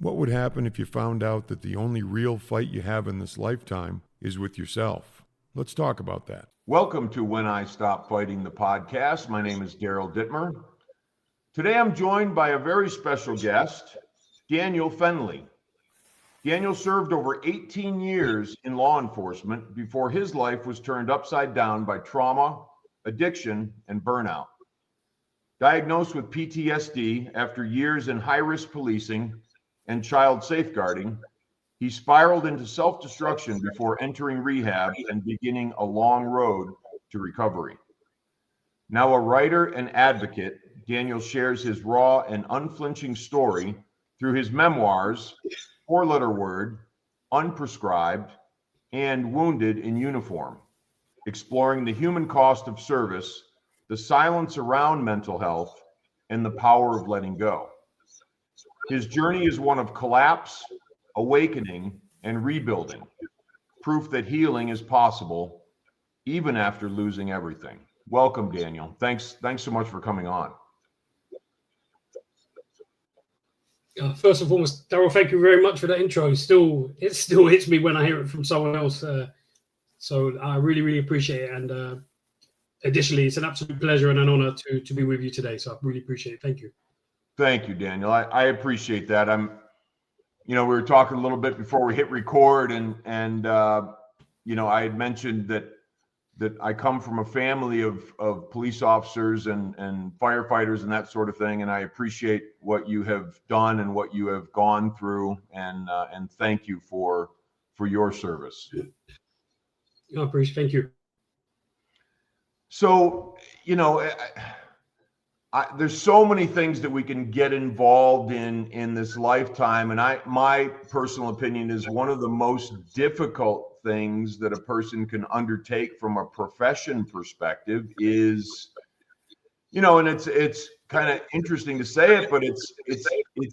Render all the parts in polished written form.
What would happen if you found out that the only real fight you have in this lifetime is with yourself? Let's talk about that. Welcome to When I Stop Fighting, the podcast. My name is Daryl Dittmer. Today I'm joined by a very special guest, Daniel Fendley. Daniel served over 18 years in law enforcement before his life was turned upside down by trauma, addiction, and burnout. Diagnosed with PTSD after years in high-risk policing and child safeguarding, he spiraled into self-destruction before entering rehab and beginning a long road to recovery. Now a writer and advocate, Daniel shares his raw and unflinching story through his memoirs, Four-Letter Word, Unprescribed, and Wounded in Uniform, exploring the human cost of service, the silence around mental health, and the power of letting go. His journey is one of collapse, awakening, and rebuilding, proof that healing is possible even after losing everything. Welcome, Daniel. Thanks so much for coming on. First and foremost, Daryl, thank you very much for that intro. It still hits me when I hear it from someone else. So I really, really appreciate it. And additionally, it's an absolute pleasure and an honor to be with you today. So I really appreciate it. Thank you. Thank you, Daniel. I appreciate that. We were talking a little bit before we hit record, and I had mentioned that I come from a family of police officers and firefighters and that sort of thing, and I appreciate what you have done and what you have gone through, and thank you for your service. I appreciate. Thank you. So, there's so many things that we can get involved in this lifetime, and my personal opinion is one of the most difficult things that a person can undertake from a profession perspective is, and it's kind of interesting to say it, but it's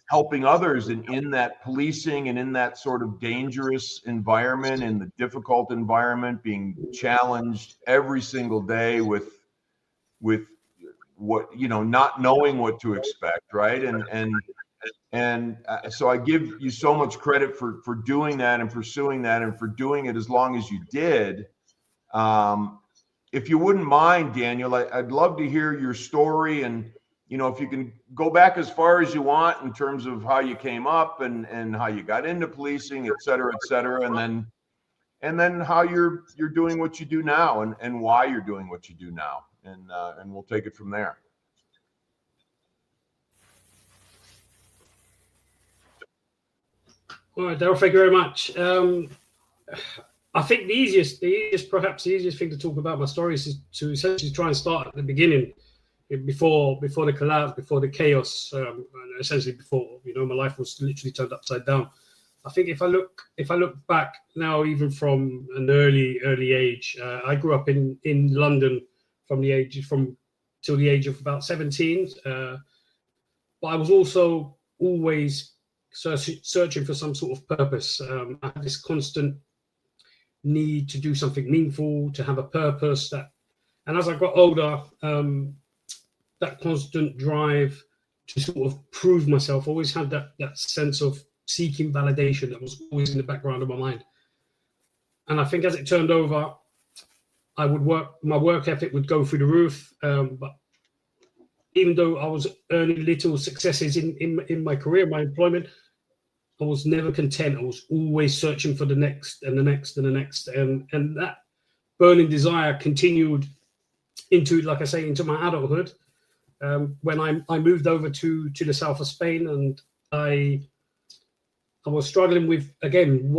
helping others in that policing and in that sort of dangerous environment, in the difficult environment, being challenged every single day with what, not knowing what to expect, right? And so I give you so much credit for doing that and pursuing that and for doing it as long as you did. If you wouldn't mind, Daniel, I'd love to hear your story, and if you can go back as far as you want in terms of how you came up and how you got into policing, et cetera, and then how you're doing what you do now and why you're doing what you do now. And we'll take it from there. All right, Daryl, thank you very much. I think the easiest thing to talk about my story is to essentially try and start at the beginning, before the collapse, before the chaos, essentially before my life was literally turned upside down. I think if I look back now, even from an early age, I grew up in London till the age of about 17. But I was also always searching for some sort of purpose. I had this constant need to do something meaningful, to have a purpose. And as I got older, that constant drive to sort of prove myself, always had that sense of seeking validation that was always in the background of my mind. And I think as it turned over, my work ethic would go through the roof. But even though I was earning little successes in my career, my employment, I was never content. I was always searching for the next and the next and the next. And that burning desire continued into my adulthood. When I moved over to the south of Spain, and I was struggling with, again,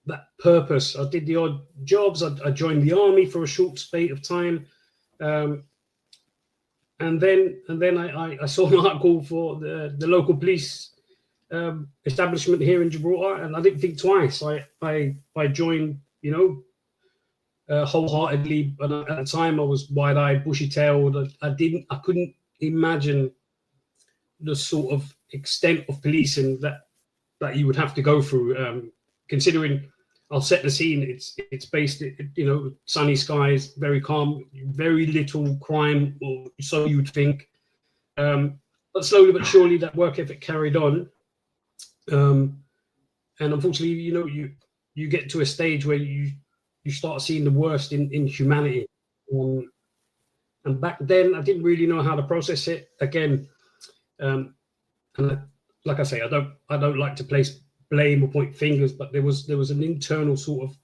that purpose. I did the odd jobs. I joined the army for a short spate of time. And then I saw an article for the local police establishment here in Gibraltar, and I didn't think twice. I joined, wholeheartedly. But at the time, I was wide-eyed, bushy-tailed. I couldn't imagine the sort of extent of policing that you would have to go through. Considering, I'll set the scene. It's based, sunny skies, very calm, very little crime, or so you would think. But slowly but surely, that work ethic carried on. And unfortunately, you get to a stage where you start seeing the worst in humanity. And back then, I didn't really know how to process it. Again, and like I say, I don't like to place blame or point fingers, but there was an internal sort of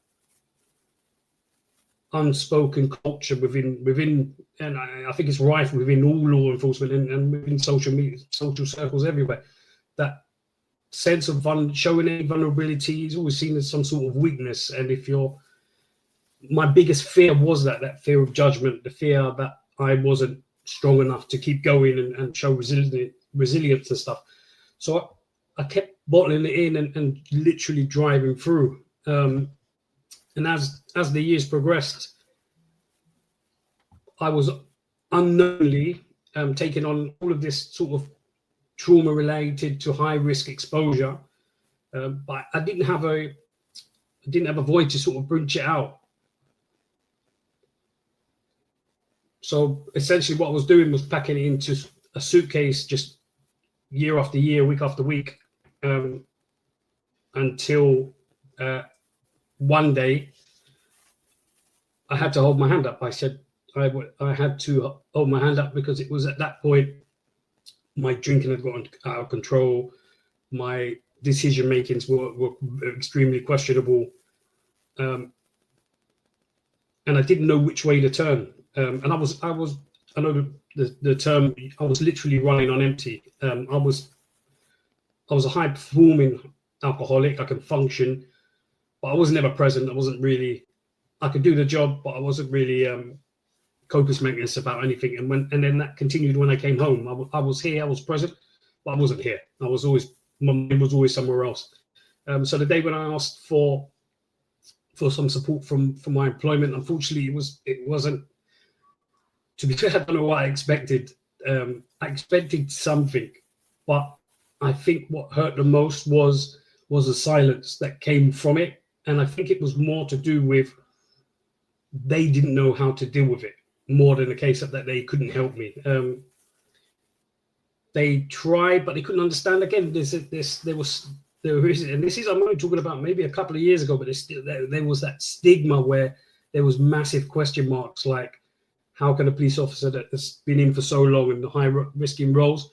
unspoken culture within, and I think it's rife within all law enforcement and within social circles everywhere. That sense of showing any vulnerability is always seen as some sort of weakness. And my biggest fear was that fear of judgment, the fear that I wasn't strong enough to keep going and show resilience and stuff. So I kept bottling it in and literally driving through. And as the years progressed, I was unknowingly taking on all of this sort of trauma related to high risk exposure, but I didn't have a void to sort of bridge it out. So essentially what I was doing was packing it into a suitcase just year after year, week after week, until one day I had to hold my hand up. I said I had to hold my hand up because it was at that point my drinking had gotten out of control. My decision makings were extremely questionable, and I didn't know which way to turn. And I know the term. I was literally running on empty. I was a high performing alcoholic. I could function, but I was never present. I wasn't really. I could do the job, but I wasn't really copious maintenance about anything. And then that continued when I came home. I was here. I was present, but I wasn't here. My mind was always somewhere else. So the day when I asked for some support from my employment, unfortunately, it wasn't. To be fair, I don't know what I expected. I expected something, but I think what hurt the most was the silence that came from it. And I think it was more to do with they didn't know how to deal with it, more than a case of that they couldn't help me. They tried, but they couldn't understand. Again, and this is, I'm only talking about maybe a couple of years ago, but there was that stigma where there was massive question marks, like, how can a police officer that's been in for so long in the high risking roles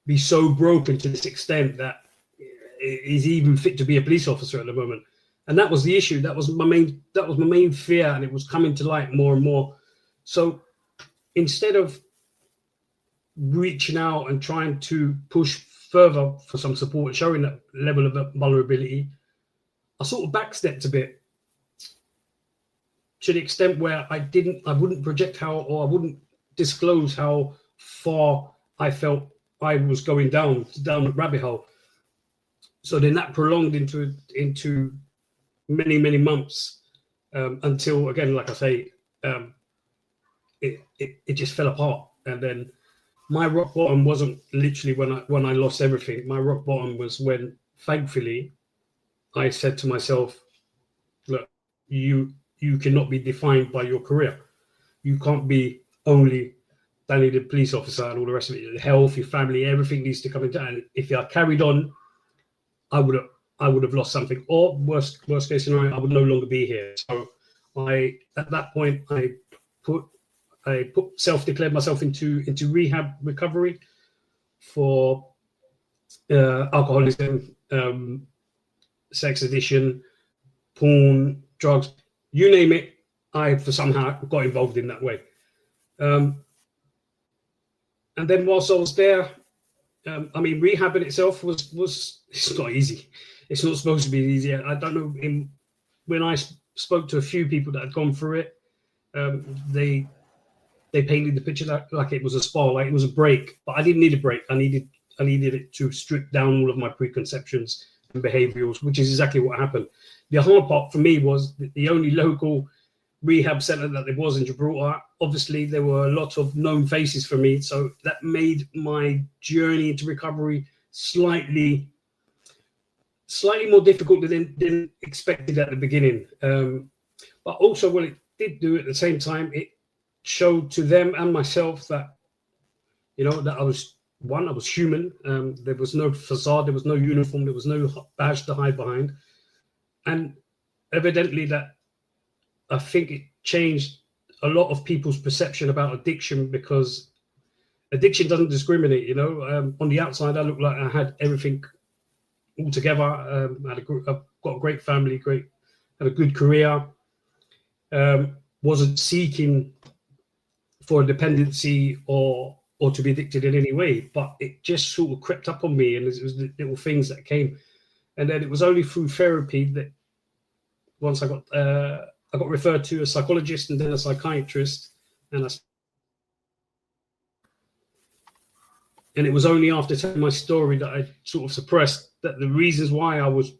be so broken to this extent that is even fit to be a police officer at the moment? And that was the issue. That was my main fear, and it was coming to light more and more. So instead of reaching out and trying to push further for some support, showing that level of vulnerability, I sort of backstepped a bit, to the extent where I wouldn't project I wouldn't disclose how far I felt I was going down the rabbit hole. So then that prolonged into many, many months, until, again, like I say, it just fell apart. And then my rock bottom wasn't literally when I lost everything. My rock bottom was when, thankfully, I said to myself, look, you cannot be defined by your career. You can't be only Danny the police officer and all the rest of it. Your health, your family, everything needs to come into. And if I carried on, I would have lost something. Or worst case scenario, I would no longer be here. So at that point I self-declared myself into rehab recovery for alcoholism, sex addiction, porn, drugs, you name it. I somehow got involved in that way. And then whilst I was there, rehab in itself was it's not easy. It's not supposed to be easy. I don't know. When I spoke to a few people that had gone through it, they painted the picture like it was a spa, like it was a break. But I didn't need a break. I needed it to strip down all of my preconceptions and behaviorals, which is exactly what happened. The hard part for me was that the only local rehab center that there was in Gibraltar, obviously there were a lot of known faces for me. So that made my journey into recovery slightly more difficult than expected at the beginning. But also what it did do at the same time, it showed to them and myself that, that I was one, I was human. There was no facade, there was no uniform, there was no badge to hide behind. And evidently that, I think it changed a lot of people's perception about addiction, because addiction doesn't discriminate, you know. On the outside, I looked like I had everything all together. I've got a great family, had a good career. Wasn't seeking for a dependency or to be addicted in any way, but it just sort of crept up on me, and it was the little things that came. And then it was only through therapy that once I got referred to a psychologist and then a psychiatrist, and it was only after telling my story that I sort of suppressed that the reasons why I was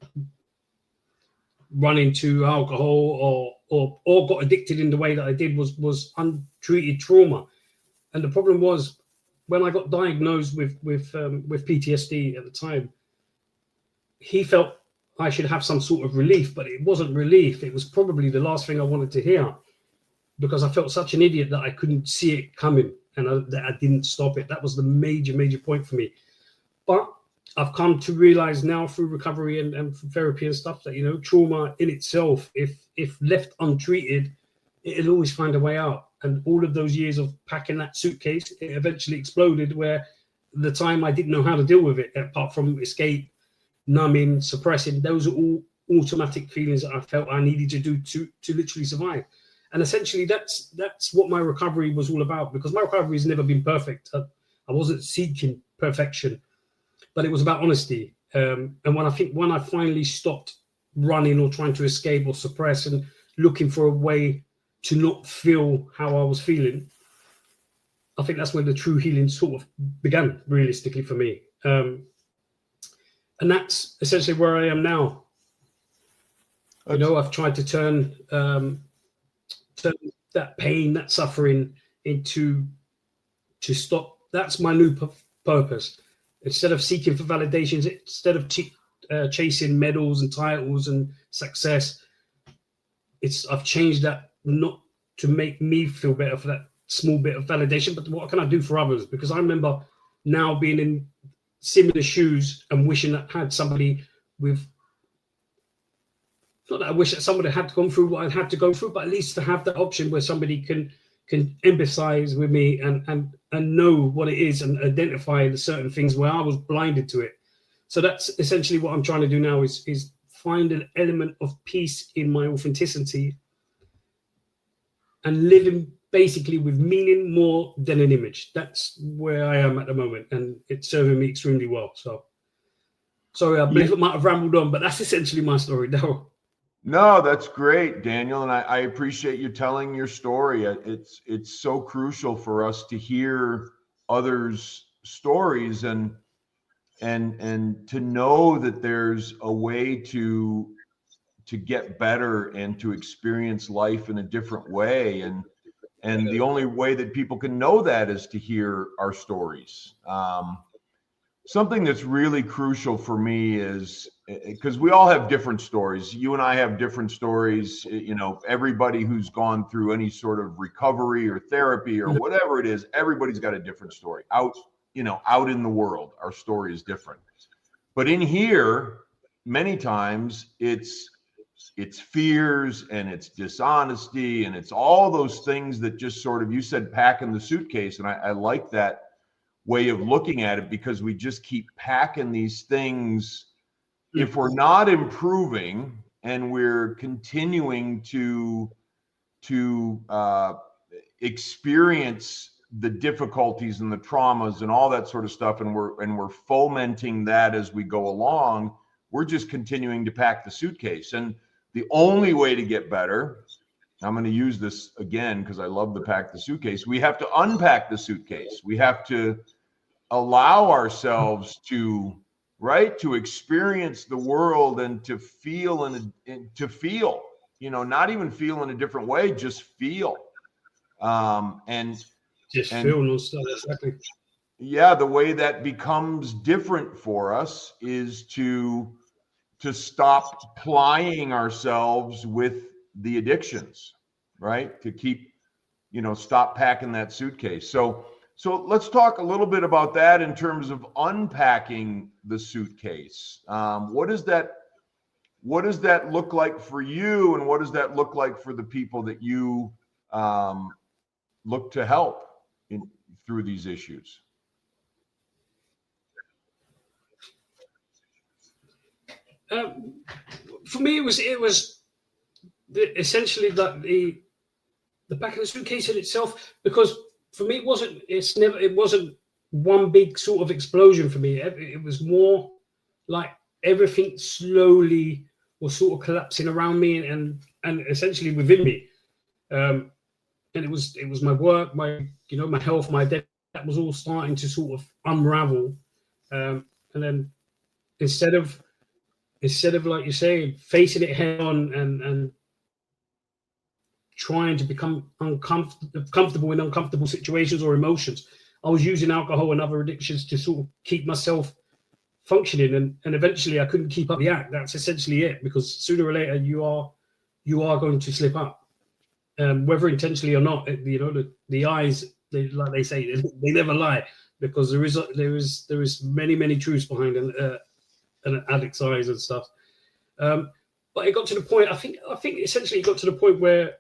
running to alcohol or got addicted in the way that I did was untreated trauma. And the problem was, when I got diagnosed with PTSD at the time, he felt I should have some sort of relief, but it wasn't relief. It was probably the last thing I wanted to hear, because I felt such an idiot that I couldn't see it coming, and that I didn't stop it. That was the major point for me. But I've come to realize now through recovery and therapy and stuff that, you know, trauma in itself, if left untreated, it'll always find a way out. And all of those years of packing that suitcase, it eventually exploded, where the time I didn't know how to deal with it, apart from escape, numbing, suppressing, those are all automatic feelings that I felt I needed to do to literally survive. And essentially that's what my recovery was all about, because my recovery has never been perfect. I wasn't seeking perfection, but it was about honesty. And when I finally stopped running or trying to escape or suppress and looking for a way to not feel how I was feeling, I think that's when the true healing sort of began, realistically, for me. And that's essentially where I am now. You know, I've tried to turn that pain, that suffering to stop. That's my new purpose. Instead of seeking for validations, instead of chasing medals and titles and success, I've changed that, not to make me feel better for that small bit of validation, but what can I do for others? Because I remember now being in similar shoes and wishing that I had somebody with, not that I wish that somebody had gone through what I had to go through, but at least to have that option where somebody can empathize with me and know what it is and identify the certain things where I was blinded to it. So that's essentially what I'm trying to do now, is find an element of peace in my authenticity and living basically with meaning more than an image. That's where I am at the moment, and it's serving me extremely well. So sorry, I believe it might have rambled on, but that's essentially my story, Daryl. No, that's great, Daniel, and I appreciate you telling your story. It's so crucial for us to hear others' stories and to know that there's a way to get better and to experience life in a different way. And the only way that people can know that is to hear our stories. Something that's really crucial for me is, because we all have different stories. You and I have different stories. You know, everybody who's gone through any sort of recovery or therapy or whatever it is, everybody's got a different story. Out in the world, our story is different. But in here, many times it's fears and it's dishonesty and it's all those things that just sort of, you said packing the suitcase, and I like that way of looking at it, because we just keep packing these things. If we're not improving and we're continuing to experience the difficulties and the traumas and all that sort of stuff, and we're fomenting that as we go along, we're just continuing to pack the suitcase. And the only way to get better, I'm going to use this again because I love to pack the suitcase, we have to unpack the suitcase. We have to allow ourselves to experience the world and to feel and to feel, not even feel in a different way, just feel. And feel no stuff. Exactly. Yeah, the way that becomes different for us is to stop plying ourselves with the addictions, right? To keep, stop packing that suitcase. So So let's talk a little bit about that in terms of unpacking the suitcase. What does that look like for you, and what does that look like for the people that you look to help through these issues? For me, it was essentially that the back of the suitcase in itself, because for me it wasn't one big sort of explosion for me. It was more like everything slowly was sort of collapsing around me and essentially within me. And it was my work, my health, my debt, that was all starting to sort of unravel. And then instead of like you say, facing it head on and trying to become comfortable in uncomfortable situations or emotions, I was using alcohol and other addictions to sort of keep myself functioning, and eventually I couldn't keep up the act. That's essentially it, because sooner or later you are going to slip up, whether intentionally or not. The eyes, like they say, they never lie, because there is many truths behind an addict's eyes and stuff. But it got to the point. I think essentially it got to the point where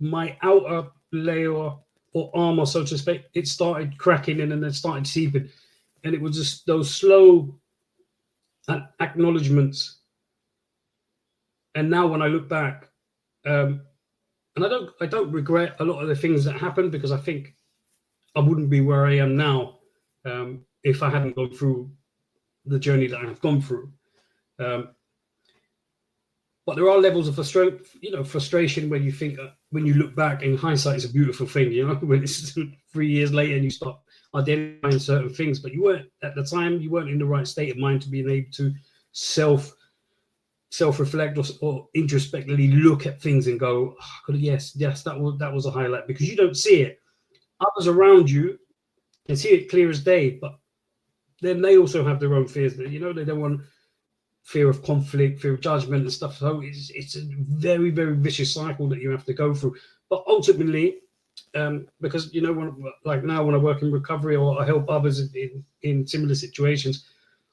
my outer layer or armor, so to speak, it started cracking and then it started seeping, and it was just those slow acknowledgements. And now when I look back, and I don't regret a lot of the things that happened, because I think I wouldn't be where I am now if I hadn't gone through the journey that I've gone through. But there are levels of frustration when you think, when you look back, and hindsight is a beautiful thing, when it's 3 years later and you start identifying certain things, but you weren't at the time, you weren't in the right state of mind to be able to self-reflect or introspectively look at things and go, oh, yes, that was a highlight, because you don't see it. Others around you can see it clear as day, but then they also have their own fears. They don't want fear of conflict, fear of judgment and stuff. So it's a very, very vicious cycle that you have to go through. But ultimately, because when I work in recovery or I help others in similar situations,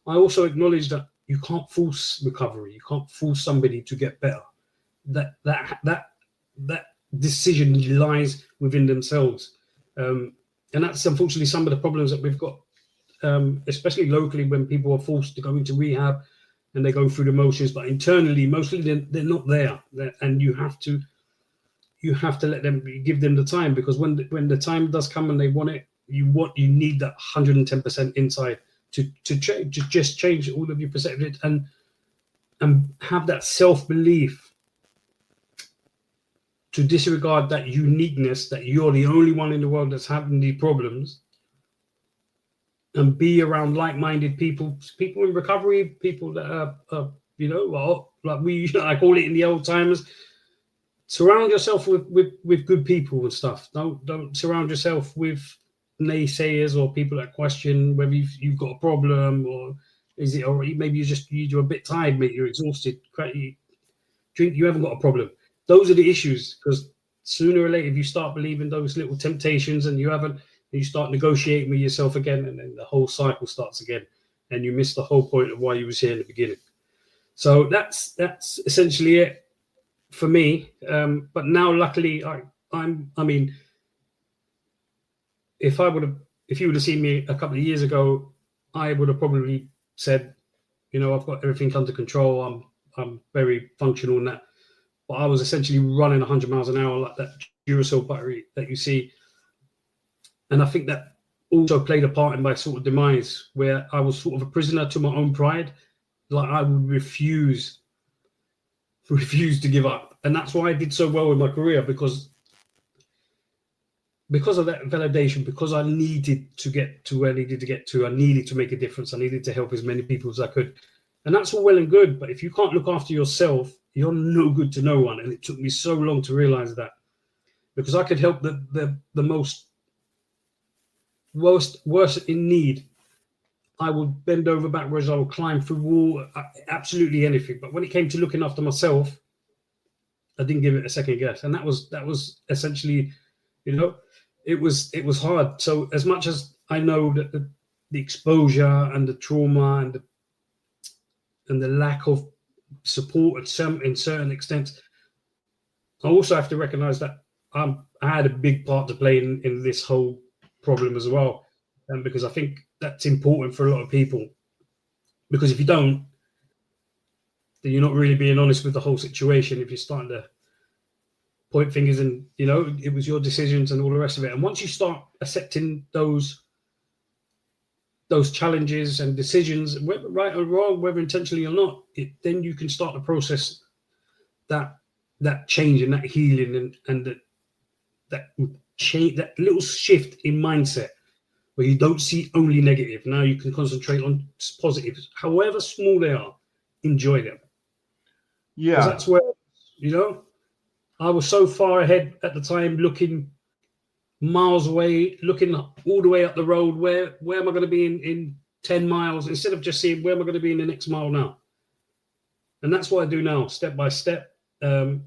I also acknowledge that you can't force recovery. You can't force somebody to get better. That decision lies within themselves, and that's unfortunately some of the problems that we've got, especially locally, when people are forced to go into rehab and they go through the motions, but internally, mostly they're not there, and you have to let them, give them the time, because when the time does come and they want it, you need that 110% inside to just change all of your perception and have that self-belief to disregard that uniqueness, that you're the only one in the world that's having these problems, and be around like-minded people in recovery, people that are I call it in the old timers. Surround yourself with good people and stuff. Don't surround yourself with naysayers or people that question whether you've got a problem, or maybe you're a bit tired, mate. You're exhausted. Drink. You haven't got a problem. Those are the issues, because sooner or later, if you start believing those little temptations and you start negotiating with yourself again, and then the whole cycle starts again, and you miss the whole point of why you was here in the beginning. So that's essentially it for me. But now, luckily, if you would have seen me a couple of years ago, I would have probably said, I've got everything under control. I'm very functional in that. But I was essentially running 100 miles an hour, like that Duracell battery that you see. And I think that also played a part in my sort of demise, where I was sort of a prisoner to my own pride. Like, I would refuse to give up. And that's why I did so well in my career, because of that validation, because I needed to get to where I needed to get to. I needed to make a difference. I needed to help as many people as I could. And that's all well and good. But if you can't look after yourself, you're no good to no one. And it took me so long to realize that, because I could help the most worst in need. I would bend over backwards. I would climb through wall, absolutely anything. But when it came to looking after myself, I didn't give it a second guess. And that was essentially, it was hard. So as much as I know that the exposure and the trauma and the lack of support in certain extents, I also have to recognize that I had a big part to play in this whole problem as well. And because I think that's important for a lot of people. Because if you don't, then you're not really being honest with the whole situation. If you're starting to point fingers and, it was your decisions and all the rest of it. And once you start accepting those challenges and decisions, whether right or wrong, whether intentionally or not, then you can start to process that change and that healing and that change, that little shift in mindset where you don't see only negative. Now you can concentrate on positives, however small they are. Enjoy them. Yeah, that's where I was so far ahead at the time, looking miles away, looking all the way up the road. Where am I going to be in 10 miles, instead of just seeing where am I going to be in the next mile now? And that's what I do now, step by step. And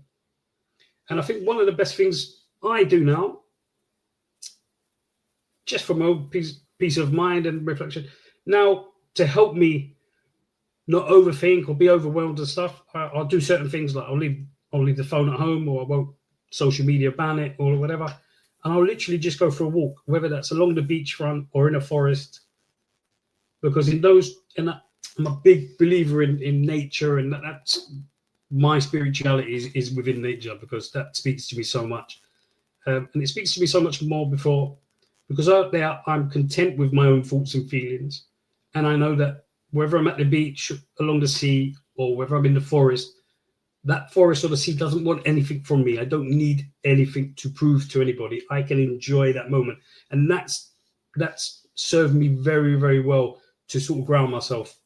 I think one of the best things I do now, just for my own peace of mind and reflection, now to help me not overthink or be overwhelmed and stuff, I'll do certain things, like I'll leave the phone at home, or I won't social media ban it or whatever. And I'll literally just go for a walk, whether that's along the beachfront or in a forest. Because I'm a big believer in nature, and that's my spirituality is within nature, because that speaks to me so much. And it speaks to me so much more because out there I'm content with my own thoughts and feelings. And I know that whether I'm at the beach, along the sea, or whether I'm in the forest, that forest or the sea doesn't want anything from me. I don't need anything to prove to anybody. I can enjoy that moment. And that's served me very, very well to sort of ground myself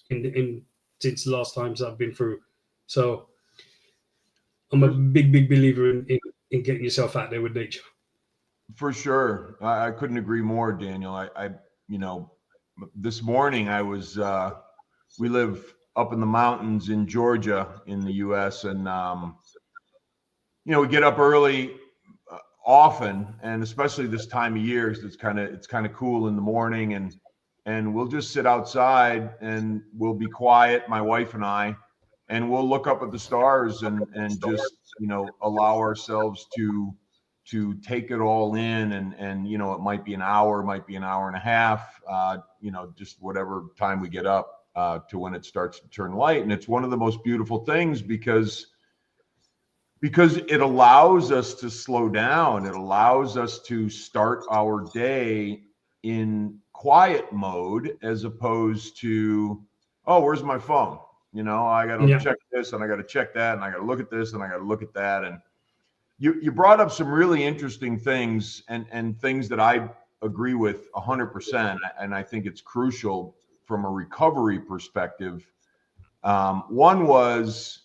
in since the last times I've been through. So I'm a big, big believer in getting yourself out there with nature. For sure. I couldn't agree more, Daniel. I this morning I was, we live up in the mountains in Georgia in the US, and, we get up early often, and especially this time of year, because it's kind of cool in the morning, and we'll just sit outside and we'll be quiet, my wife and I, and we'll look up at the stars and just, allow ourselves to take it all in, and it might be an hour, might be an hour and a half, just whatever time we get up to when it starts to turn light. And it's one of the most beautiful things because it allows us to slow down. It allows us to start our day in quiet mode, as opposed to, oh, where's my phone? I got to check this, and I got to check that, and I got to look at this, and I got to look at that. And you brought up some really interesting things, and things that I agree with 100%. And I think it's crucial from a recovery perspective. One was,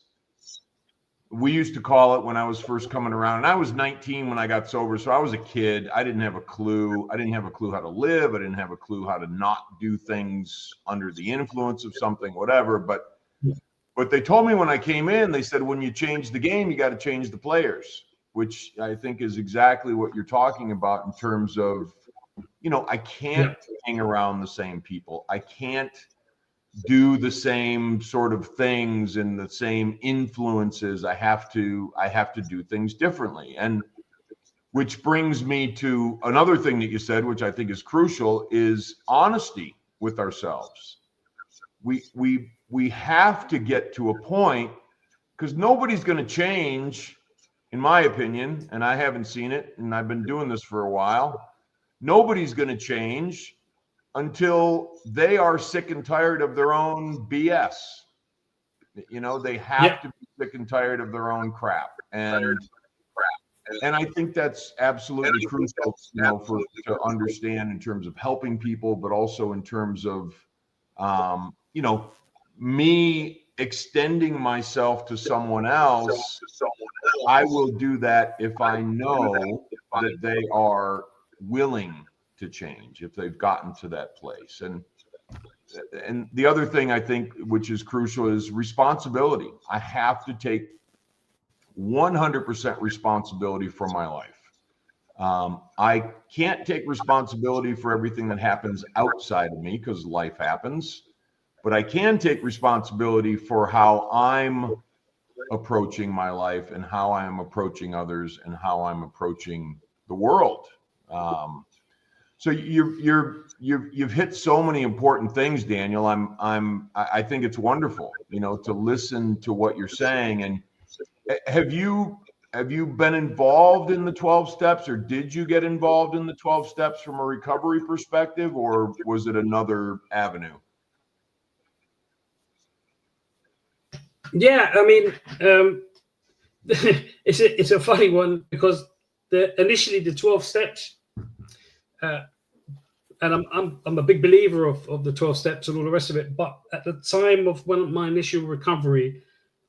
we used to call it, when I was first coming around, and I was 19 when I got sober. So I was a kid. I didn't have a clue. I didn't have a clue how to live. I didn't have a clue how to not do things under the influence of something, whatever. But they told me when I came in, they said, when you change the game, you got to change the players, which I think is exactly what you're talking about in terms of, I can't hang around the same people. I can't do the same sort of things and the same influences. I have to do things differently. And which brings me to another thing that you said, which I think is crucial, is honesty with ourselves. We have to get to a point, because nobody's going to change, in my opinion, and I haven't seen it, and I've been doing this for a while. Nobody's going to change until they are sick and tired of their own BS. They have to be sick and tired of their own crap. And I think that's absolutely crucial, to understand in terms of helping people, but also in terms of, me extending myself to someone else. I will do that if I know that they are willing to change, if they've gotten to that place. And the other thing I think, which is crucial, is responsibility. I have to take 100% responsibility for my life. I can't take responsibility for everything that happens outside of me because life happens, but I can take responsibility for how I'm approaching my life and how I'm approaching others and how I'm approaching the world. So you've hit so many important things, Daniel. I think it's wonderful, to listen to what you're saying. And have you been involved in the 12 steps, or did you get involved in the 12 steps from a recovery perspective, or was it another avenue? Yeah, I mean, it's a funny one because initially the 12 steps, and I'm a big believer of the 12 steps and all the rest of it. But at the time of my initial recovery,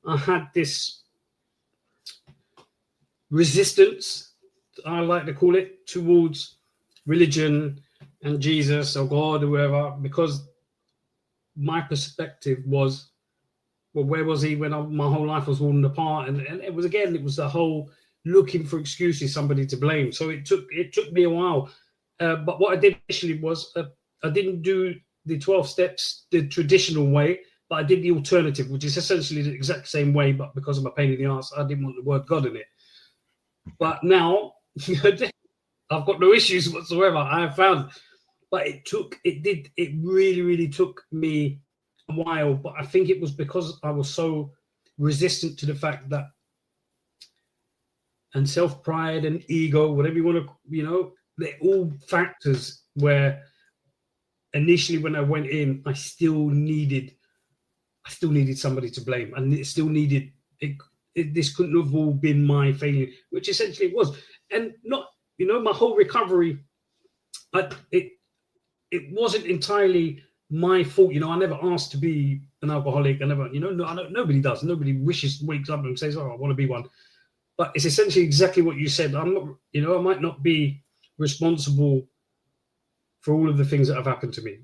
I had this resistance, I like to call it, towards religion and Jesus or God or whoever, because my perspective was, well, where was he when my whole life was falling apart? And it was the whole looking for excuses, somebody to blame. So it took me a while. But what I did initially was I didn't do the 12 steps the traditional way, but I did the alternative, which is essentially the exact same way, but because of my pain in the arse, I didn't want the word God in it. But now I've got no issues whatsoever. I have found, but it really, really took me a while. But I think it was because I was so resistant to the fact that, and self-pride and ego, whatever you want to, they're all factors where initially when I went in, I still needed somebody to blame, and it still needed it. This couldn't have all been my failure, which essentially it was. And not, my whole recovery, it wasn't entirely my fault. I never asked to be an alcoholic. I never, nobody does. Nobody wakes up and says, "Oh, I want to be one." But it's essentially exactly what you said. I'm not, I might not be responsible for all of the things that have happened to me,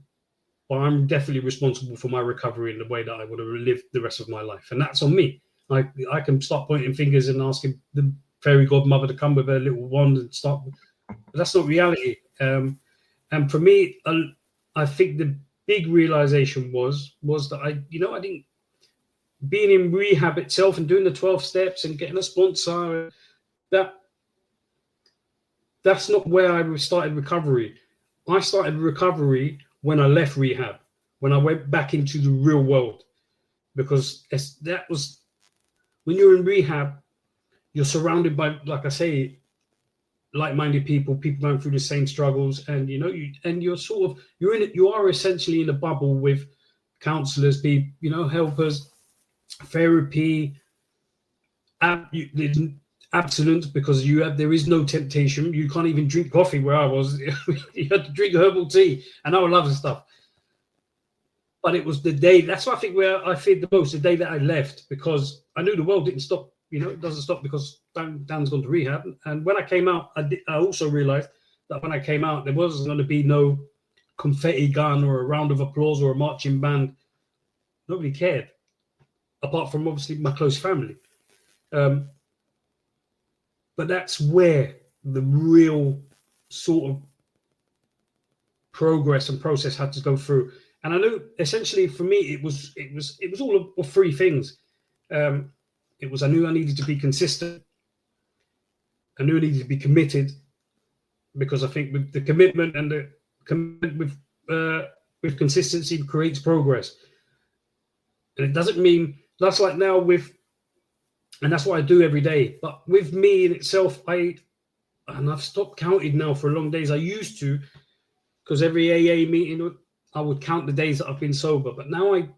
but I'm definitely responsible for my recovery in the way that I would have lived the rest of my life. And that's on me. I can start pointing fingers and asking the fairy godmother to come with a little wand and start, but that's not reality. And for me, I think the big realization was that I didn't, being in rehab itself and doing the 12 steps and getting a sponsor, that's not where I started recovery. I started recovery when I left rehab, when I went back into the real world, because that was, when you're in rehab, you're surrounded by, like I say, like-minded people going through the same struggles, and you are essentially in a bubble with counselors, people, helpers, therapy, abstinence, because there is no temptation. You can't even drink coffee where I was. You had to drink herbal tea and all other stuff. But it was the day, that's what I think where I feared the most, the day that I left, because I knew the world didn't stop. It doesn't stop because Dan's gone to rehab. And when I came out, I also realized that when I came out, there wasn't going to be no confetti gun or a round of applause or a marching band. Nobody cared, apart from obviously my close family. But that's where the real sort of progress and process had to go through. And I know essentially for me, it was all of three things. I knew I needed to be consistent. I knew I needed to be committed, because I think with the commitment and the commitment with consistency creates progress. And it doesn't mean that's like now and that's what I do every day. But with me in itself, I've stopped counting now for long days. I used to, because every AA meeting, I would count the days that I've been sober. But now I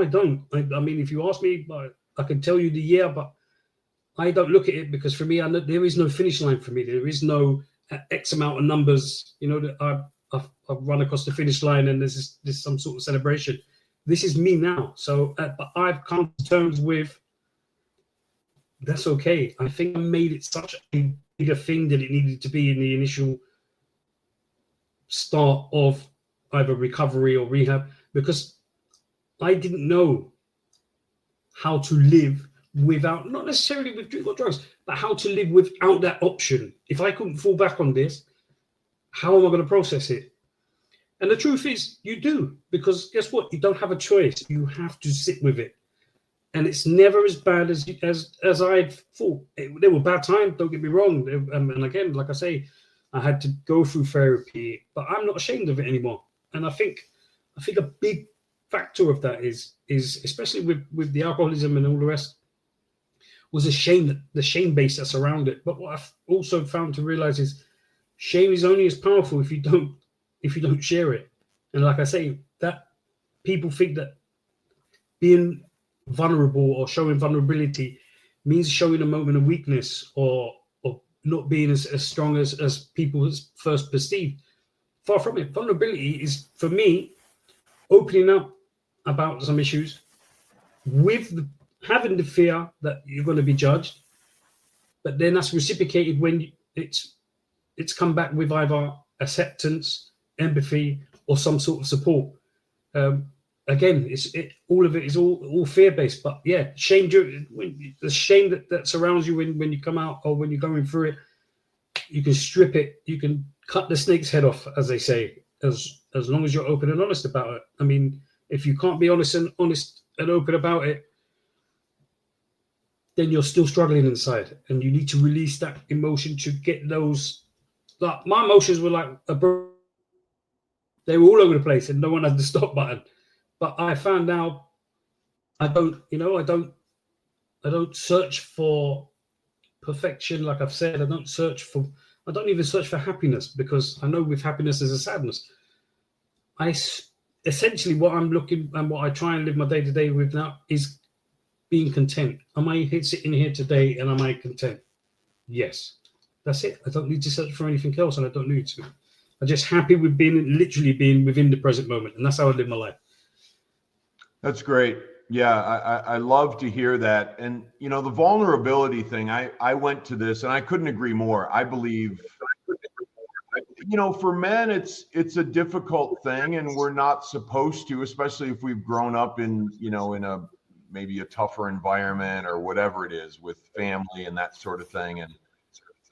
don't. I mean, if you ask me, I can tell you the year, but I don't look at it, because for me, I know there is no finish line for me. There is no X amount of numbers, that I've run across the finish line and there's some sort of celebration. This is me now. So, but I've come to terms with, that's okay. I think I made it such a bigger thing that it needed to be in the initial start of either recovery or rehab, because I didn't know how to live without, not necessarily with drink or drugs, but how to live without that option. If I couldn't fall back on this, how am I going to process it? And the truth is, you do, because guess what? You don't have a choice. You have to sit with it, and it's never as bad as I thought. There were bad times. Don't get me wrong. And again, like I say, I had to go through therapy, but I'm not ashamed of it anymore. And I think a big factor of that is especially with the alcoholism and all the rest, was the shame base that's around it. But what I've also found to realize is shame is only as powerful if you don't share it. And like I say, that people think that being vulnerable or showing vulnerability means showing a moment of weakness or not being as strong as people first perceive. Far from it. Vulnerability is, for me, opening up about some issues with having the fear that you're going to be judged, but then that's reciprocated when it's come back with either acceptance, empathy, or some sort of support. Again, all of it is all fear-based, but yeah, shame. The shame that surrounds you when you come out or when you're going through it, you can strip it. You can cut the snake's head off, as they say, as long as you're open and honest about it. I mean, if you can't be honest and open about it, then you're still struggling inside, and you need to release that emotion to get those. Like my emotions were like they were all over the place, and no one had the stop button. But I found out I don't search for perfection, like I've said. I don't even search for happiness, because I know with happiness there's a sadness. Essentially what I'm looking and what I try and live my day to day with now is being content. Am I sitting here today and am I content? Yes. That's it. I don't need to search for anything else, and I don't need to. I'm just happy with literally being within the present moment, and that's how I live my life. That's great. Yeah, I love to hear that. And, the vulnerability thing, I went to this and I couldn't agree more. I believe, for men, it's a difficult thing, and we're not supposed to, especially if we've grown up in maybe a tougher environment or whatever it is with family and that sort of thing.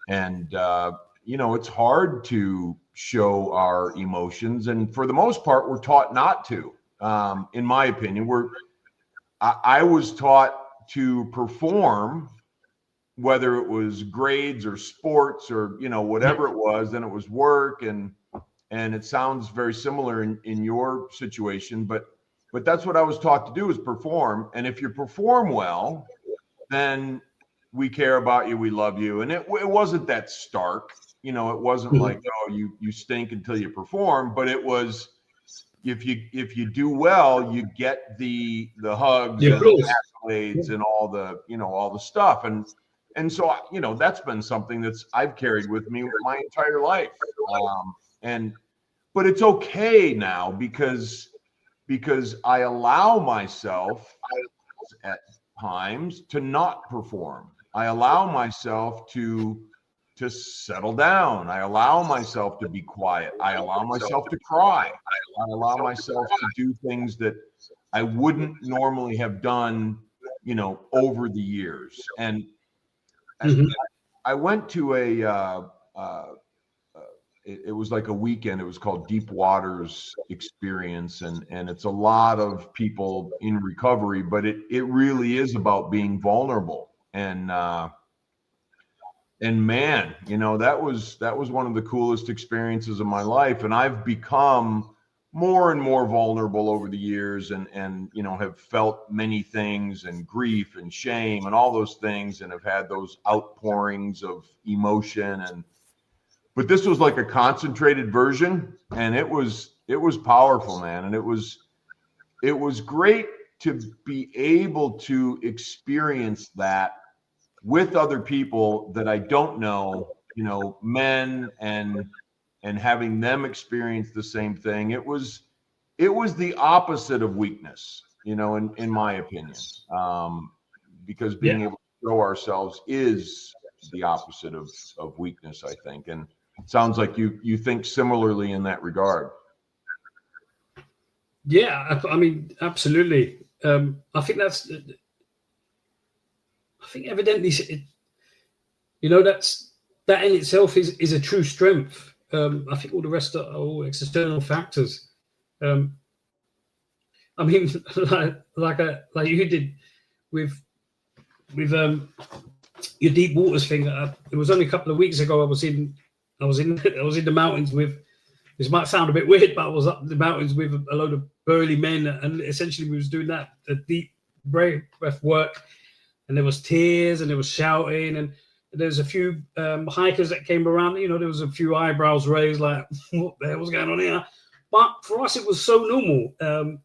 And it's hard to show our emotions. And for the most part, we're taught not to. In my opinion, I was taught to perform, whether it was grades or sports or whatever it was. Then it was work, and it sounds very similar in your situation. But that's what I was taught to do, is perform. And if you perform well, then we care about you, we love you. And it wasn't that stark, it wasn't like, oh, you stink until you perform, but it was. If you do well, you get the hugs and the accolades and all the stuff, and so that's been something I've carried with me my entire life, but it's okay now because I allow myself at times to not perform. I allow myself to settle down. I allow myself to be quiet. I allow myself to cry. I allow myself to do things that I wouldn't normally have done, over the years. And I went to it was like a weekend. It was called Deep Waters Experience. And it's a lot of people in recovery, but it really is about being vulnerable. And man, that was one of the coolest experiences of my life. And I've become more and more vulnerable over the years, and have felt many things, and grief and shame and all those things, and have had those outpourings of emotion. But this was like a concentrated version, and it was powerful, man. And it was great to be able to experience that with other people that I don't know, men, and having them experience the same thing. It was the opposite of weakness, in my opinion, because being able to show ourselves is the opposite of weakness, I think. And it sounds like you think similarly in that regard. Yeah, I mean, absolutely. I think I think evidently, that in itself is a true strength. I think all the rest are all external factors. I mean, like you did with your deep waters thing. It was only a couple of weeks ago. I was in the mountains with. This might sound a bit weird, but I was up in the mountains with a load of burly men, and essentially we was doing the deep breath work, and there was tears and there was shouting, and there's a few hikers that came around. There was a few eyebrows raised, like, what the hell was going on here? But for us, it was so normal, and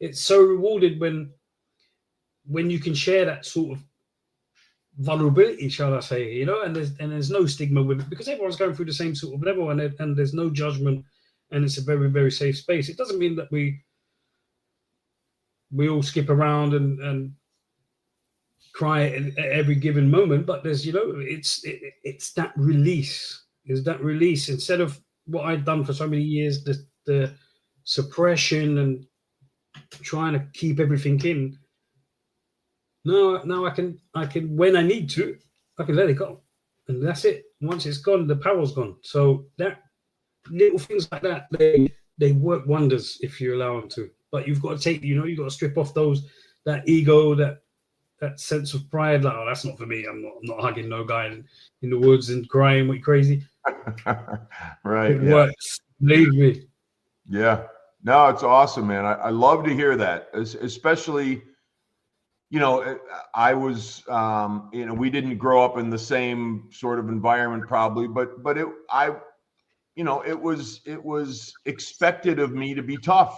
it's so rewarded when you can share that sort of vulnerability, shall I say, and there's no stigma with it, because everyone's going through the same sort of level, and there's no judgment, and it's a very, very safe space. It doesn't mean that we all skip around and cry at every given moment, but there's it's that release. Is that release instead of what I'd done for so many years, the suppression and trying to keep everything in. Now I can when I need to, I can let it go, and that's it. Once it's gone, the power's gone. So that little things like that, they work wonders if you allow them to. But you've got to take, you've got to strip off that ego, that sense of pride. Like, oh, that's not for me. I'm not hugging no guy in the woods and crying like crazy. Right. It works. Believe me. Yeah. No, it's awesome, man. I love to hear that, especially. I was, we didn't grow up in the same sort of environment probably, but it was expected of me to be tough,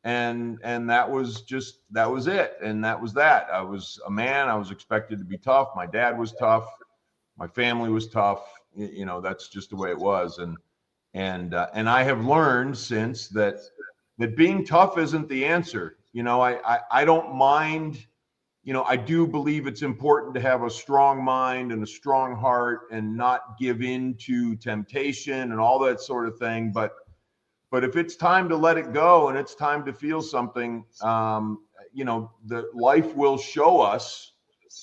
and that was it. And that was that. I was a man. I was expected to be tough. My dad was tough. My family was tough. That's just the way it was. And I have learned since that being tough isn't the answer. I don't mind. I do believe it's important to have a strong mind and a strong heart and not give in to temptation and all that sort of thing. But if it's time to let it go and it's time to feel something, the life will show us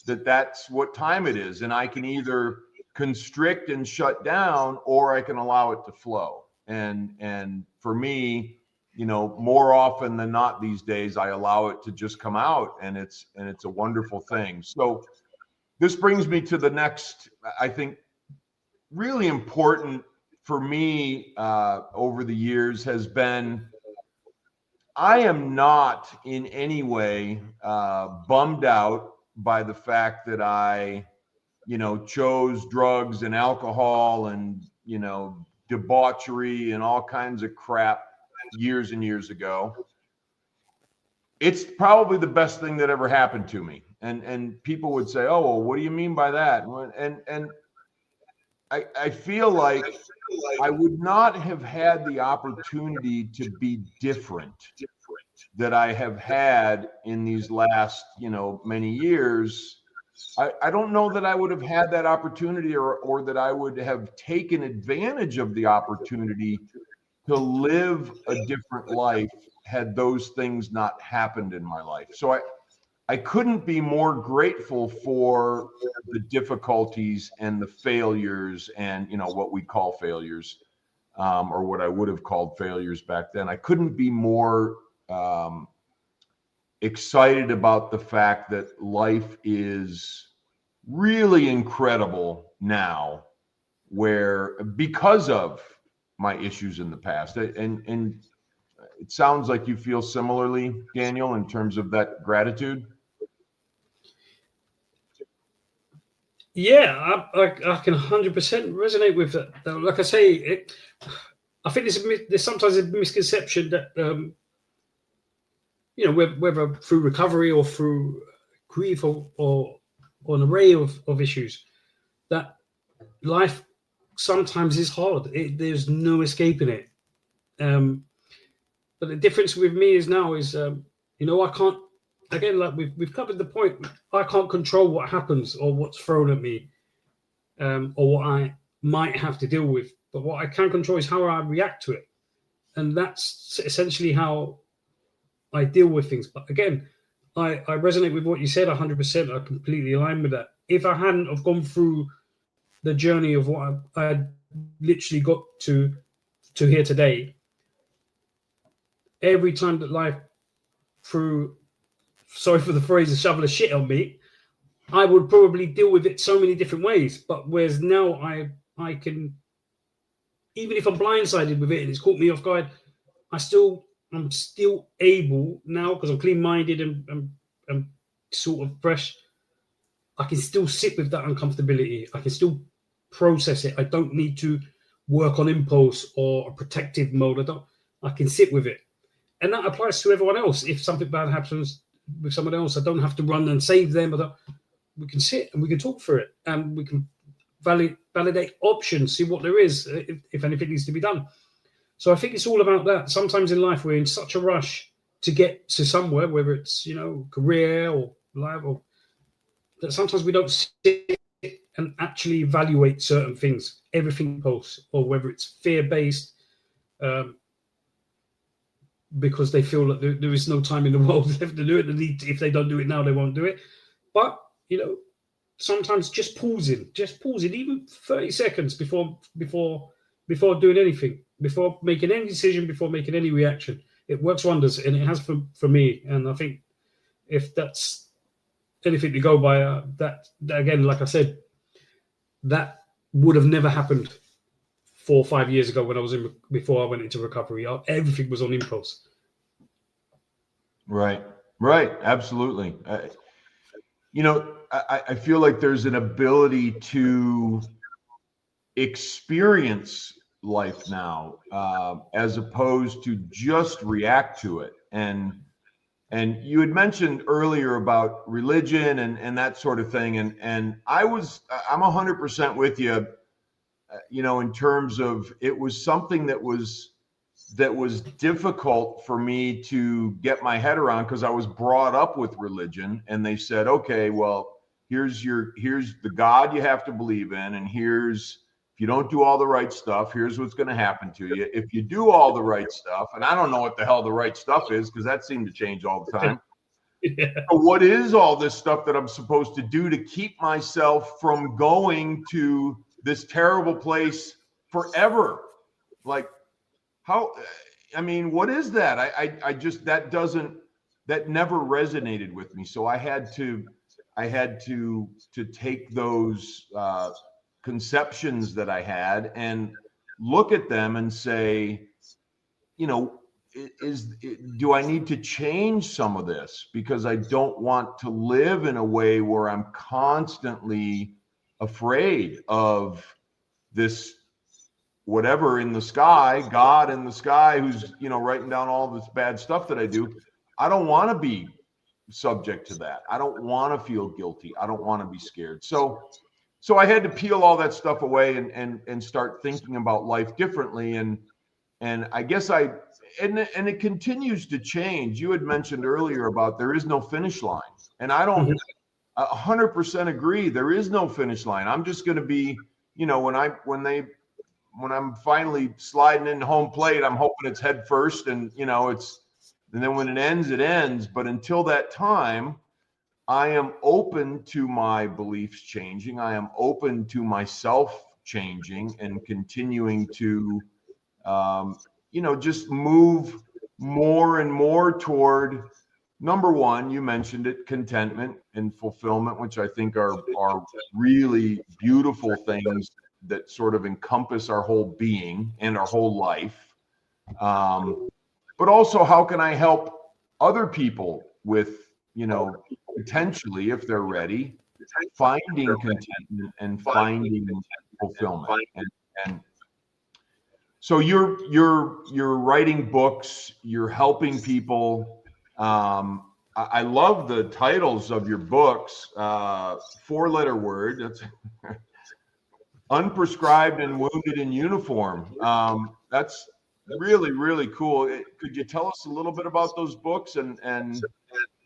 that that's what time it is. And I can either constrict and shut down, or I can allow it to flow. And for me, more often than not these days, I allow it to just come out, and it's a wonderful thing. So this brings me to the next, I think, really important for me over the years has been, I am not in any way bummed out by the fact that I, chose drugs and alcohol and, debauchery and all kinds of crap years and years ago. It's probably the best thing that ever happened to me. And people would say, oh, well, what do you mean by that? And I feel like I would not have had the opportunity to be different that I have had in these last, many years. I don't know that I would have had that opportunity or that I would have taken advantage of the opportunity to live a different life had those things not happened in my life. So I couldn't be more grateful for the difficulties and the failures and, what we call failures, or what I would have called failures back then. I couldn't be more excited about the fact that life is really incredible now, because of my issues in the past. And it sounds like you feel similarly, Daniel, in terms of that gratitude. Yeah, I can 100% resonate with that. Like I say, I think there's sometimes a misconception that, whether through recovery or through grief or an array of issues, that life sometimes is hard. There's no escaping it. But the difference with me is I can't, again, like we've covered the point, I can't control what happens or what's thrown at me, or what I might have to deal with. But what I can control is how I react to it. And that's essentially how I deal with things. But again, I resonate with what you said 100%. I completely align with that. If I hadn't have gone through the journey of what I had literally got to here today, every time that life threw, sorry for the phrase, a shovel of shit on me, I would probably deal with it so many different ways. But whereas now I can, even if I'm blindsided with it and it's caught me off guard, I'm still able now, because I'm clean-minded and sort of fresh. I can still sit with that uncomfortability. I can still process it. I don't need to work on impulse or a protective mode. I can sit with it. And that applies to everyone else. If something bad happens with someone else, I don't have to run and save them. We can sit and we can talk through it, and we can validate options, see what there is, if anything needs to be done. So I think it's all about that. Sometimes in life, we're in such a rush to get to somewhere, whether it's, career or life, or that sometimes we don't sit and actually evaluate certain things, everything post, or whether it's fear-based, because they feel that there is no time in the world left to do it. If they don't do it now, they won't do it. But, sometimes just pausing, even 30 seconds before doing anything, before making any decision, before making any reaction, it works wonders, and it has for me. And I think if that's anything to go by, that again, like I said, that would have never happened 4 or 5 years ago when before I went into recovery. Everything was on impulse. Right, absolutely. I feel like there's an ability to experience life now, as opposed to just react to it. And you had mentioned earlier about religion and that sort of thing. And I'm 100% with you, in terms of, it was something that was difficult for me to get my head around, because I was brought up with religion, and they said, okay, well, here's the God you have to believe in, and if you don't do all the right stuff, here's what's going to happen to you. If you do all the right stuff, and I don't know what the hell the right stuff is, because that seemed to change all the time. Yeah. So what is all this stuff that I'm supposed to do to keep myself from going to this terrible place forever? Like, how? I mean, what is that? I just, that never resonated with me. So I had to take those conceptions that I had and look at them and say, do I need to change some of this? Because I don't want to live in a way where I'm constantly afraid of this whatever in the sky, God in the sky, who's, writing down all this bad stuff that I do. I don't want to be subject to that. I don't want to feel guilty. I don't want to be scared. So I had to peel all that stuff away and start thinking about life differently. And I guess and it continues to change. You had mentioned earlier about there is no finish line, and I don't 100% agree. There is no finish line. I'm just going to be, when I'm finally sliding in home plate, I'm hoping it's head first, and and then when it ends. But until that time, I am open to my beliefs changing. I am open to myself changing and continuing to, just move more and more toward, number one, you mentioned it, contentment and fulfillment, which I think are really beautiful things that sort of encompass our whole being and our whole life. But also, how can I help other people with, potentially, if they're ready, finding contentment and finding fulfillment. And so you're writing books, you're helping people. I love the titles of your books. 4-letter word. That's Unprescribed and Wounded in Uniform. That's really, really cool. Could you tell us a little bit about those books and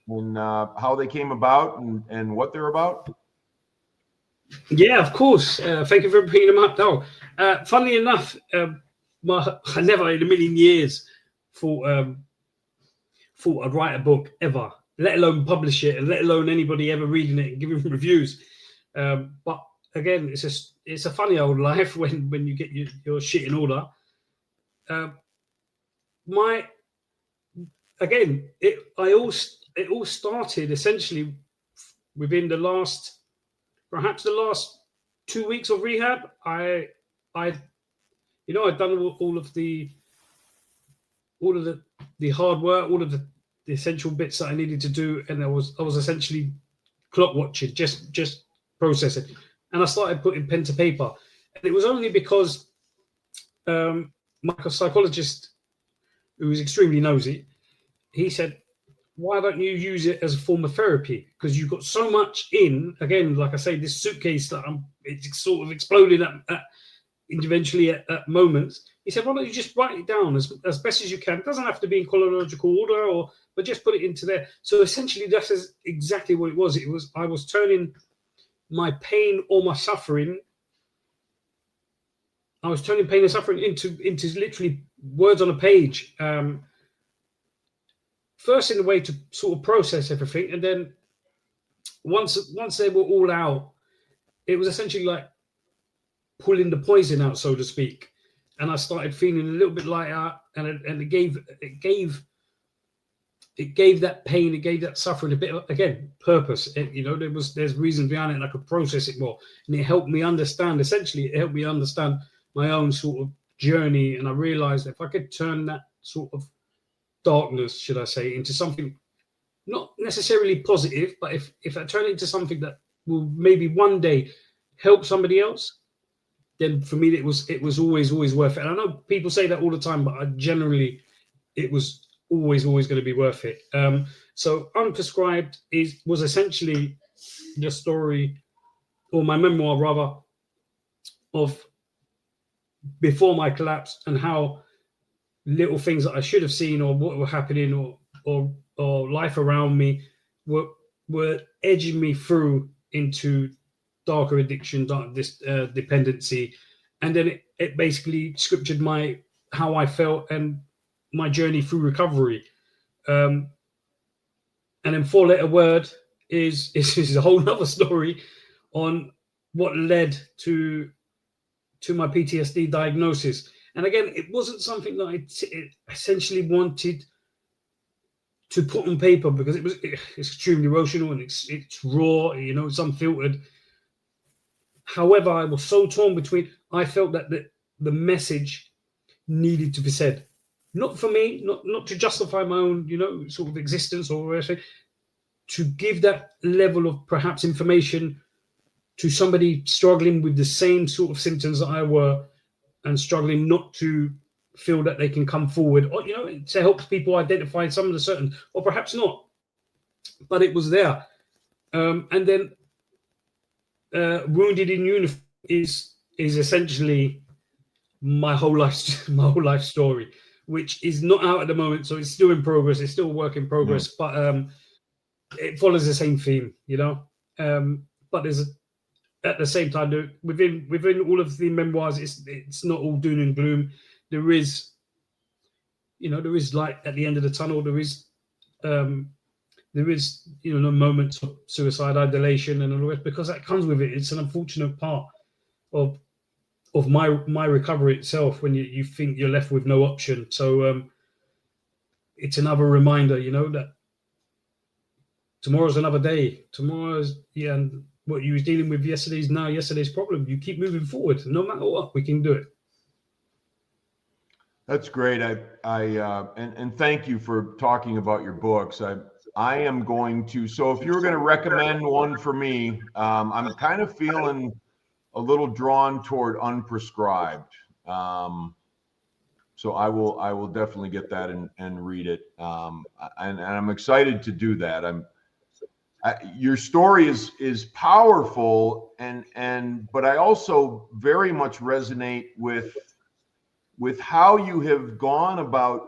how they came about and what they're about? Yeah, of course. Thank you for bringing them up, though. Funnily enough, I never in a million years thought I'd write a book ever. let alone publish it, and let alone anybody ever reading it and giving reviews. But again, it's a funny old life when you get your shit in order. It all started essentially within perhaps the last 2 weeks of rehab. I'd done all of the hard work, all of the essential bits that I needed to do, and I was essentially clock watching, just processing. And I started putting pen to paper, and it was only because my psychologist, who was extremely nosy, he said, why don't you use it as a form of therapy? Because you've got so much in, again, like I say, this suitcase that it's sort of exploded eventually at moments. He said, why don't you just write it down as best as you can? It doesn't have to be in chronological order, but just put it into there. So essentially, that is exactly what it was. I was turning my pain or my suffering. I was turning pain and suffering into literally words on a page. First in a way to sort of process everything, and then once they were all out, it was essentially like pulling the poison out, so to speak. And I started feeling a little bit lighter, and it gave that pain, it gave that suffering a bit of, again, purpose. There's reason behind it, and I could process it more, and it helped me understand. Essentially, it helped me understand my own sort of journey, and I realized if I could turn that sort of darkness, should I say, into something not necessarily positive, but if I turn it into something that will maybe one day help somebody else, then for me it was always worth it. And I know people say that all the time, but it was always going to be worth it. So Unprescribed was essentially the story, or my memoir rather, of before my collapse, and how little things that I should have seen, or what were happening, or life around me were edging me through into darker addiction, dark dependency. And then it basically scriptured how I felt and my journey through recovery. And then Four Letter Word is a whole nother story on what led to my PTSD diagnosis. And again, it wasn't something that I essentially wanted to put on paper, because it's extremely emotional and it's raw, it's unfiltered. However, I was so torn between, I felt that the message needed to be said. Not for me, not to justify my own, sort of existence, or to give that level of perhaps information to somebody struggling with the same sort of symptoms that I were, and struggling not to feel that they can come forward, or to help people identify some of the certain, or perhaps not, but it was there. And then Wounded in Uniform is essentially my whole life story, which is not out at the moment, so it's still in progress. It's still a work in progress, but it follows the same theme, but there's at the same time, within all of the memoirs, it's not all doom and gloom. There is light at the end of the tunnel. There is moments of suicide, ideation, and all the rest, because that comes with it. It's an unfortunate part of my recovery itself, when you think you're left with no option. So it's another reminder, that tomorrow's another day. And what you was dealing with yesterday's problem. You keep moving forward, no matter what. We can do it. That's great. And thank you for talking about your books. I am going to. So if you were going to recommend one for me, I'm kind of feeling a little drawn toward Unprescribed. So I will definitely get that and read it. And I'm excited to do that. Your story is powerful, but I also very much resonate with how you have gone about,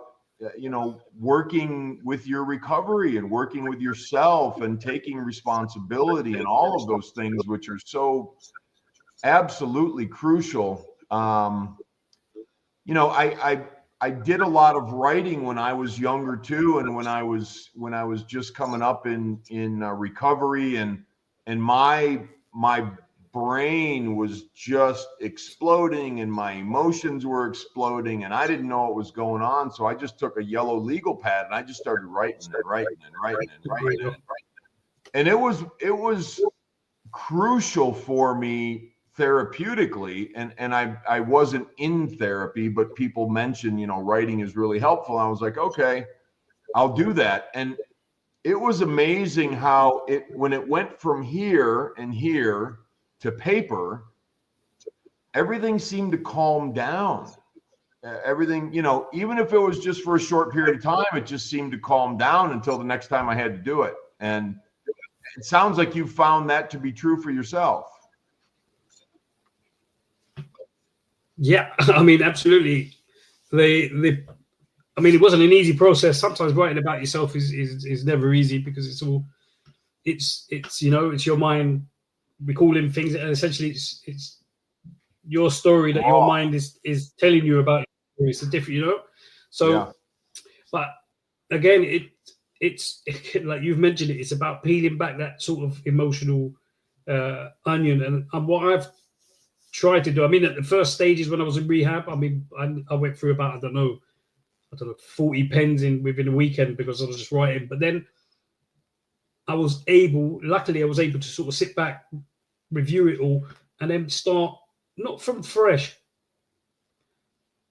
working with your recovery and working with yourself and taking responsibility and all of those things, which are so absolutely crucial. did a lot of writing when I was younger too, and when I was just coming up in recovery, and my brain was just exploding, and my emotions were exploding, and I didn't know what was going on. So I just took a yellow legal pad and I just started writing. And it was crucial for me therapeutically, and I wasn't in therapy, but people mentioned, writing is really helpful. I was like, okay, I'll do that. And it was amazing how when it went from here and here to paper, everything seemed to calm down. Everything, even if it was just for a short period of time, it just seemed to calm down until the next time I had to do it. And it sounds like you found that to be true for yourself. Yeah, I mean, absolutely. It wasn't an easy process. Sometimes writing about yourself is never easy, because it's your mind recalling things, and essentially it's your story that your mind is telling you about. It's a different, So, yeah. But again, it's like you've mentioned it. It's about peeling back that sort of emotional onion, and what I've tried to do. I mean, at the first stages when I was in rehab, I went through about I don't know 40 pens within a weekend, because I was just writing. But then luckily I was able to sort of sit back, review it all, and then start not from fresh,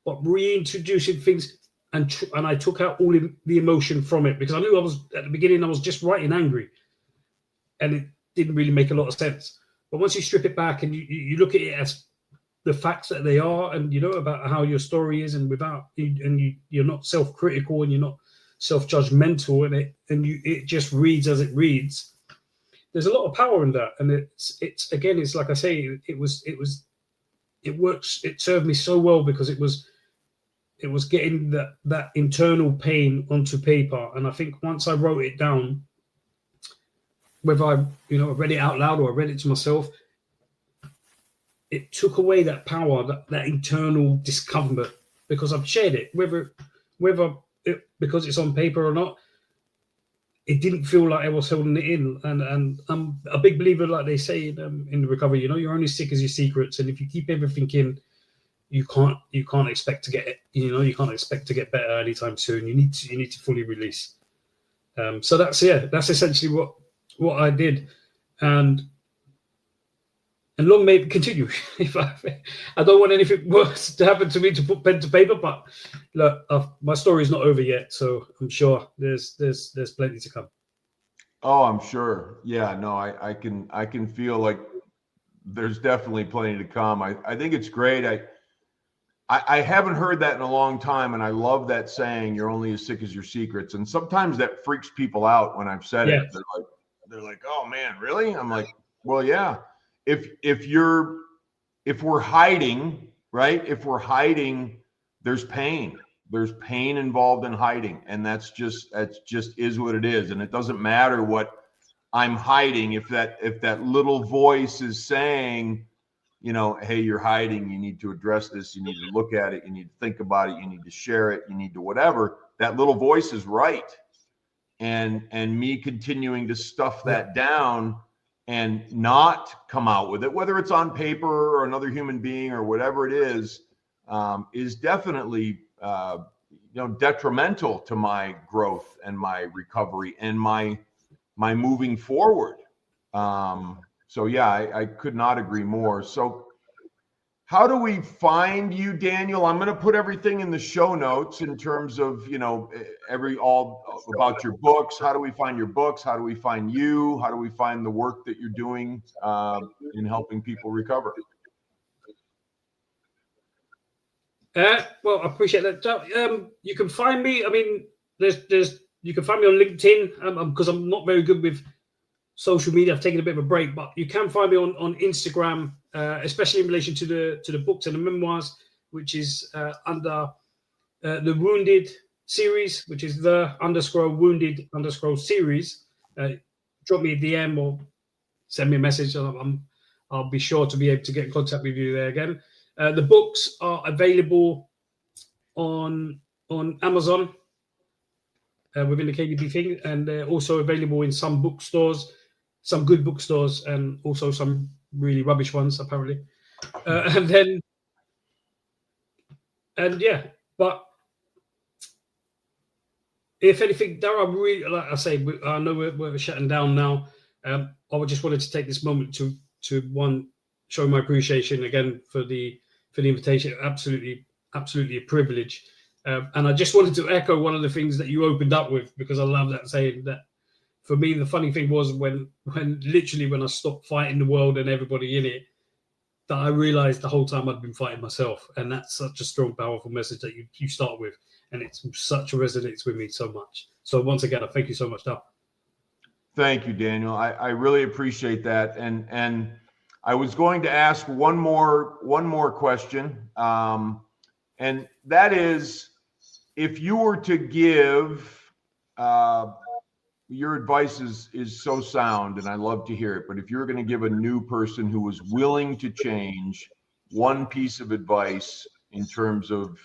but reintroducing things. And I took out all the emotion from it, because I knew at the beginning I was just writing angry, and it didn't really make a lot of sense. But once you strip it back and you look at it as the facts that they are, and about how your story is, and you're not self-critical and you're not self-judgmental, and it just reads as it reads. There's a lot of power in that, and it's again, it's like I say, it works. It served me so well, because it was getting that internal pain onto paper. And I think once I wrote it down, whether I read it out loud or I read it to myself, it took away that power, that internal discomfort, because I've shared it, whether because it's on paper or not. It didn't feel like I was holding it in, and I'm a big believer, like they say in the recovery. You're only sick as your secrets, and if you keep everything in, you can't expect to get it. You can't expect to get better anytime soon. You need to fully release. So that's essentially what I did, and long may it continue. If I don't want anything worse to happen to me to put pen to paper, but look, my story is not over yet, so I'm sure there's plenty to come. Oh, I'm sure. Yeah, no, I can feel like there's definitely plenty to come. I think it's great. I haven't heard that in a long time, and I love that saying, "You're only as sick as your secrets." And sometimes that freaks people out when I've said it. They're like, "Oh man, really?" I'm like, "Well, yeah. If we're hiding, right? If we're hiding, there's pain. There's pain involved in hiding, and that's just is what it is. And it doesn't matter what I'm hiding. If that little voice is saying, hey, you're hiding, you need to address this, you need to look at it, you need to think about it, you need to share it, you need to whatever, that little voice is right. And me continuing to stuff that down and not come out with it, whether it's on paper or another human being or whatever it is definitely detrimental to my growth and my recovery and my moving forward. So yeah, I could not agree more. So how do we find you, Daniel? I'm going to put everything in the show notes in terms of, all about your books. How do we find your books? How do we find you? How do we find the work that you're doing in helping people recover? Well, I appreciate that. You can find me. I mean, you can find me on LinkedIn because I'm not very good with social media. I've taken a bit of a break, but you can find me on Instagram, especially in relation to the books and the memoirs, which is under the Wounded series, which is the _wounded_ series. Drop me a DM or send me a message. I'll be sure to be able to get in contact with you there again. The books are available on Amazon within the KDP thing, and they're also available in some bookstores, some good bookstores, and also some really rubbish ones apparently. But if anything, there are really, like I say, I know we're shutting down now. I just wanted to take this moment to one, show my appreciation again for the invitation. Absolutely a privilege. And I just wanted to echo one of the things that you opened up with, because I love that saying. That for me, the funny thing was when I stopped fighting the world and everybody in it, that I realized the whole time I'd been fighting myself. And that's such a strong, powerful message that you start with. And it's such a resonates with me so much. So once again, I thank you so much, Dal. Thank you, Daniel. I really appreciate that. And I was going to ask one more question. And that is, if you were to give, your advice is so sound, and I love to hear it, but if you're going to give a new person who was willing to change one piece of advice in terms of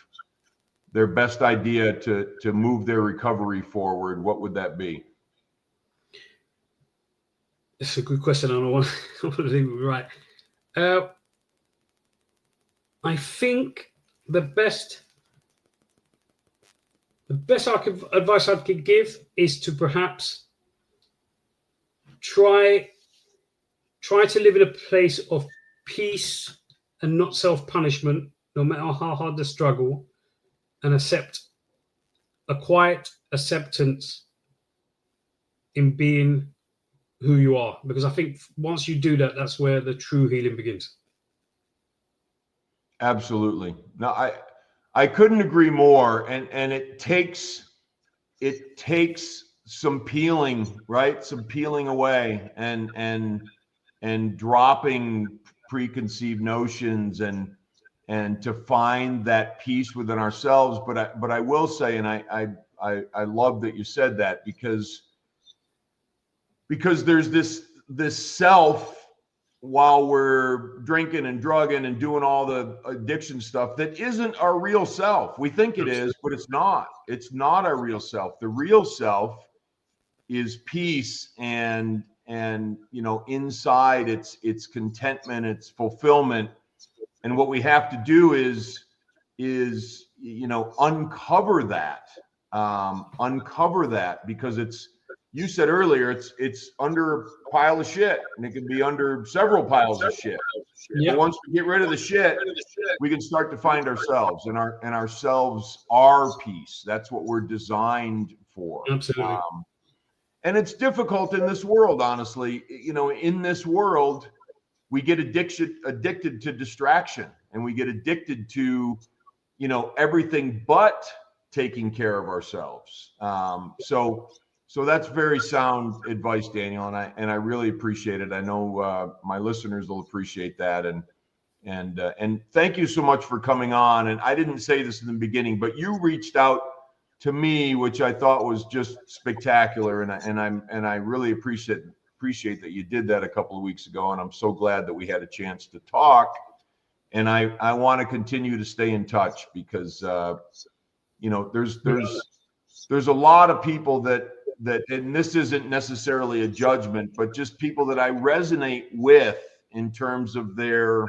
their best idea to move their recovery forward, what would that be? It's a good question. I don't want to leave it right. I think the best advice I could give is to perhaps try to live in a place of peace and not self-punishment, no matter how hard the struggle, and accept a quiet acceptance in being who you are. Because I think once you do that, that's where the true healing begins. Absolutely. No, I couldn't agree more. And it takes some peeling, right? Some peeling away and dropping preconceived notions and to find that peace within ourselves. But I will say, and I love that you said that, because there's this self, while we're drinking and drugging and doing all the addiction stuff, that isn't our real self. We think it is, but it's not. It's not our real self. The real self is peace and inside it's contentment, it's fulfillment. And what we have to do is uncover that, because you said earlier, it's under a pile of shit, and it can be under several piles of shit. Yeah. But once we get rid of the shit, we can start to find ourselves, and ourselves are peace. That's what we're designed for. Absolutely. And it's difficult in this world, honestly. In this world, we get addicted to distraction, and we get addicted to, everything but taking care of ourselves. So that's very sound advice, Daniel, and I really appreciate it. I know my listeners will appreciate that, and thank you so much for coming on. And I didn't say this in the beginning, but you reached out to me, which I thought was just spectacular, and I really appreciate that you did that a couple of weeks ago, and I'm so glad that we had a chance to talk. And I want to continue to stay in touch, because there's a lot of people that, and this isn't necessarily a judgment, but just people that I resonate with in terms of their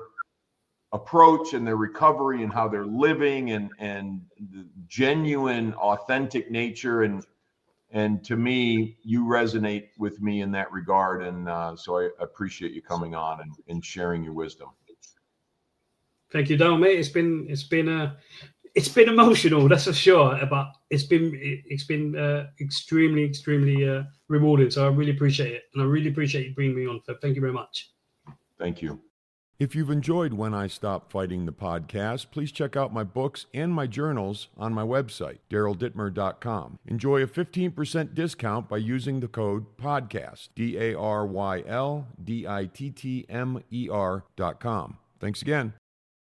approach and their recovery and how they're living and the genuine, authentic nature. And to me, you resonate with me in that regard. And so I appreciate you coming on and sharing your wisdom. Thank you, Daryl, mate. It's been emotional, that's for sure, but it's been extremely rewarding. So I really appreciate it, and I really appreciate you bringing me on. So thank you very much. Thank you. If you've enjoyed When I Stop Fighting the podcast, please check out my books and my journals on my website, DarylDittmer.com. Enjoy a 15% discount by using the code PODCAST, DARYLDITTMER.com. Thanks again.